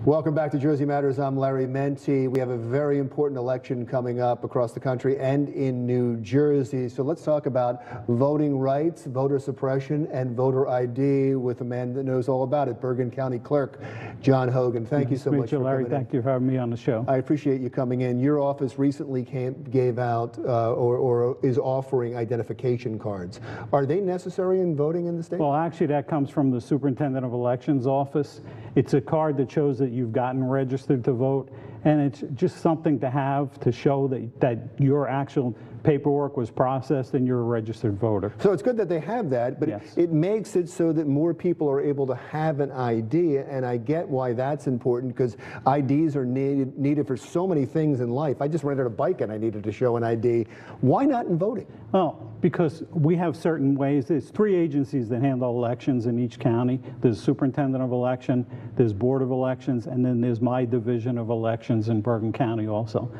Welcome back to Jersey Matters. I'm Larry Mendte. We have a very important election coming up across the country and in New Jersey. So let's talk about voting rights, voter suppression, and voter ID with a man that knows all about it, Bergen County Clerk John Hogan. Thank you so much for Larry. coming in. Thank you for having me on the show. I appreciate you coming in. Your office recently gave out or is offering identification cards. Are they necessary in voting in the state? Well, actually, that comes from the Superintendent of Elections office. It's a card that shows that you've gotten registered to vote, and it's just something to have to show that your actual paperwork was processed and you're a registered voter. So it's good that they have that, but yes, it makes it so that more people are able to have an ID, and I get why that's important, because IDs are needed for so many things in life. I just rented a bike and I needed to show an ID. Why not in voting? Well, because we have certain ways. There's 3 agencies that handle elections in each county. There's Superintendent of Election, there's Board of Elections, and then there's my division of elections in Bergen County also.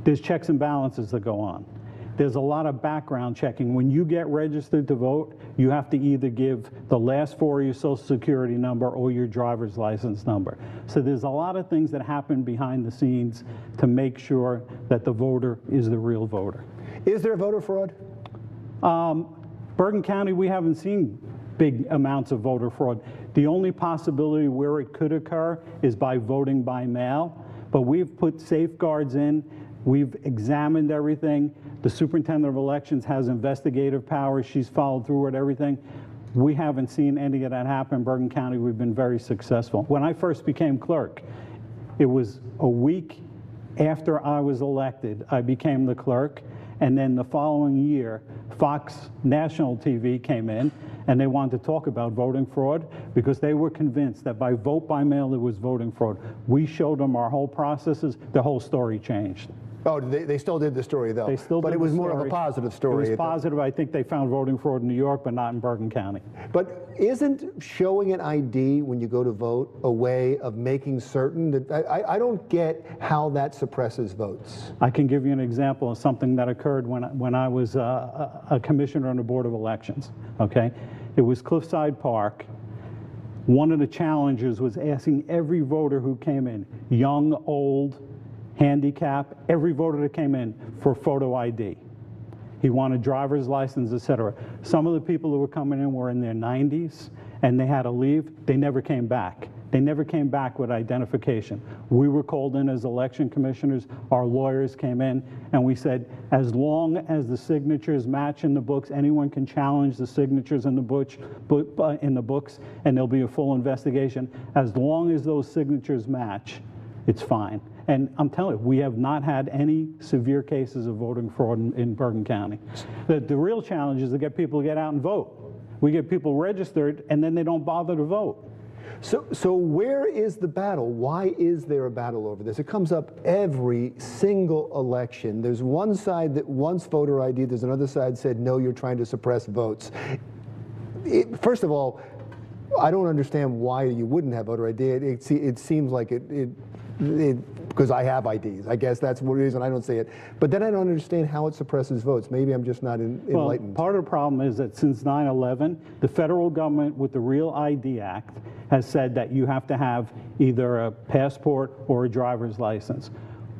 There's checks and balances that go on. There's a lot of background checking. When you get registered to vote, you have to either give the last 4 of your social security number or your driver's license number. So there's a lot of things that happen behind the scenes to make sure that the voter is the real voter. Is there voter fraud? Bergen County, we haven't seen big amounts of voter fraud. The only possibility where it could occur is by voting by mail, but we've put safeguards in. We've examined everything. The Superintendent of Elections has investigative powers. She's followed through with everything. We haven't seen any of that happen in Bergen County. We've been very successful. When I first became clerk, it was a week after I was elected, I became the clerk, and then the following year, Fox National TV came in, and they wanted to talk about voting fraud because they were convinced that by vote by mail, it was voting fraud. We showed them our whole processes. The whole story changed. Oh, they still did the story, though. They still but did it was the more of a story. positive story. It was positive. I think they found voting fraud in New York, but not in Bergen County. But isn't showing an ID when you go to vote a way of making certain that I don't get how that suppresses votes? I can give you an example of something that occurred when I was a commissioner on the Board of Elections. Okay, it was Cliffside Park. One of the challenges was asking every voter who came in, young, old, handicap, every voter that came in for photo ID. He wanted driver's license, etc. Some of the people who were coming in were in their 90s and they had to leave. They never came back. They never came back with identification. We were called in as election commissioners. Our lawyers came in and we said, as long as the signatures match in the books, anyone can challenge the signatures in the books and there'll be a full investigation. As long as those signatures match, it's fine. And I'm telling you, we have not had any severe cases of voting fraud in Bergen County. The real challenge is to get people to get out and vote. We get people registered, and then they don't bother to vote. So where is the battle? Why is there a battle over this? It comes up every single election. There's one side that wants voter ID. There's another side that said, no, you're trying to suppress votes. First of all, I don't understand why you wouldn't have voter ID. It seems like because I have IDs. I guess that's the reason I don't say it. But then I don't understand how it suppresses votes. Maybe I'm just not enlightened. Well, part of the problem is that since 9/11, the federal government with the Real ID Act has said that you have to have either a passport or a driver's license.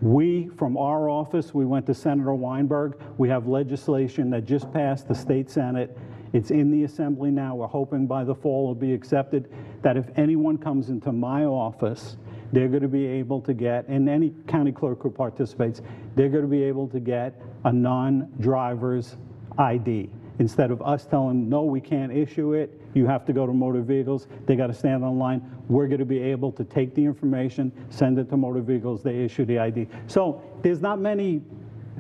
We, from our office, we went to Senator Weinberg. We have legislation that just passed the state Senate. It's in the Assembly now. We're hoping by the fall it'll be accepted, that if anyone comes into my office, they're going to be able to get, and any county clerk who participates, they're going to be able to get a non-driver's ID. Instead of us telling them, no, we can't issue it, you have to go to motor vehicles, they got to stand online, we're going to be able to take the information, send it to motor vehicles, they issue the ID. So there's not many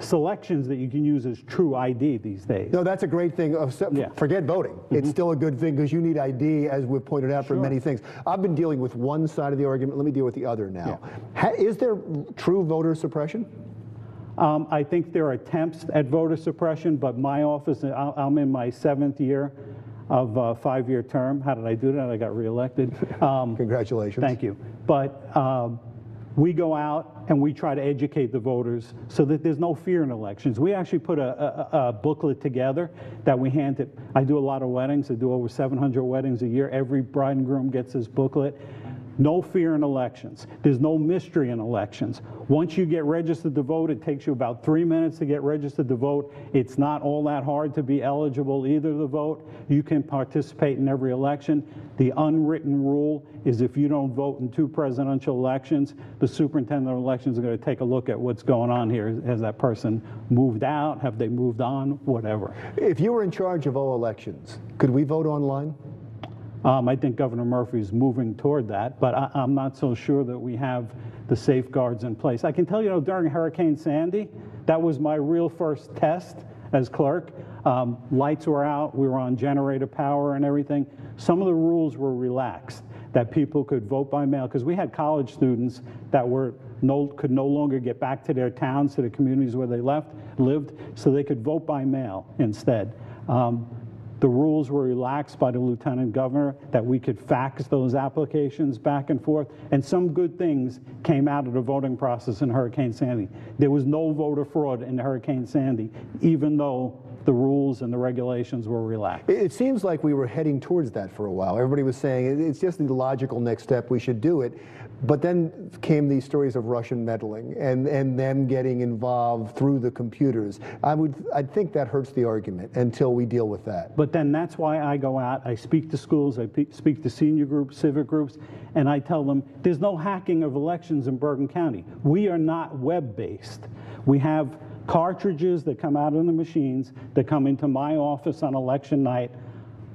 selections that you can use as true ID these days. No, that's a great thing. Forget voting. Mm-hmm. It's still a good thing because you need ID, as we've pointed out, for many things. I've been dealing with one side of the argument. Let me deal with the other now. Yeah. Is there true voter suppression? I think there are attempts at voter suppression, but my office, I'm in my 7th year of a 5-year term. How did I do that? I got reelected. Congratulations. Thank you. But we go out and we try to educate the voters so that there's no fear in elections. We actually put a booklet together that we hand it. I do a lot of weddings. I do over 700 weddings a year. Every bride and groom gets this booklet. No fear in elections. There's no mystery in elections. Once you get registered to vote, it takes you about 3 minutes to get registered to vote. It's not all that hard to be eligible either to vote. You can participate in every election. The unwritten rule is if you don't vote in 2 presidential elections, the superintendent of elections is going to take a look at what's going on here. Has that person moved out? Have they moved on? Whatever. If you were in charge of all elections, could we vote online? I think Governor Murphy's moving toward that, but I'm not so sure that we have the safeguards in place. I can tell you, during Hurricane Sandy, that was my real first test as clerk. Lights were out, we were on generator power and everything. Some of the rules were relaxed, that people could vote by mail, because we had college students that could no longer get back to their towns, to the communities where they lived, so they could vote by mail instead. The rules were relaxed by the lieutenant governor, that we could fax those applications back and forth, and some good things came out of the voting process in Hurricane Sandy. There was no voter fraud in Hurricane Sandy, even though the rules and the regulations were relaxed. It seems like we were heading towards that for a while. Everybody was saying it's just the logical next step, we should do it. But then came these stories of Russian meddling and them getting involved through the computers. I think that hurts the argument until we deal with that. But then that's why I go out, I speak to schools, I speak to senior groups, civic groups, and I tell them there's no hacking of elections in Bergen County. We are not web-based. We have cartridges that come out of the machines that come into my office on election night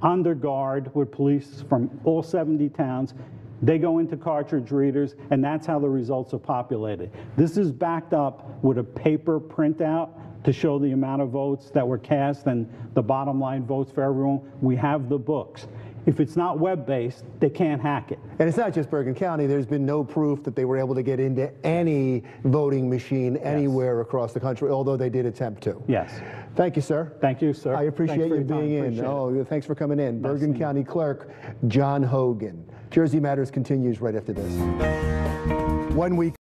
under guard with police from all 70 towns. They go into cartridge readers, and that's how the results are populated. This is backed up with a paper printout to show the amount of votes that were cast and the bottom line votes for everyone. We have the books. If it's not web-based, they can't hack it. And it's not just Bergen County. There's been no proof that they were able to get into any voting machine anywhere across the country, although they did attempt to. Yes. Thank you, sir. Thank you, sir. I appreciate you being in. Oh, thanks for coming in. Bergen County Clerk John Hogan. Jersey Matters continues right after this. 1 week.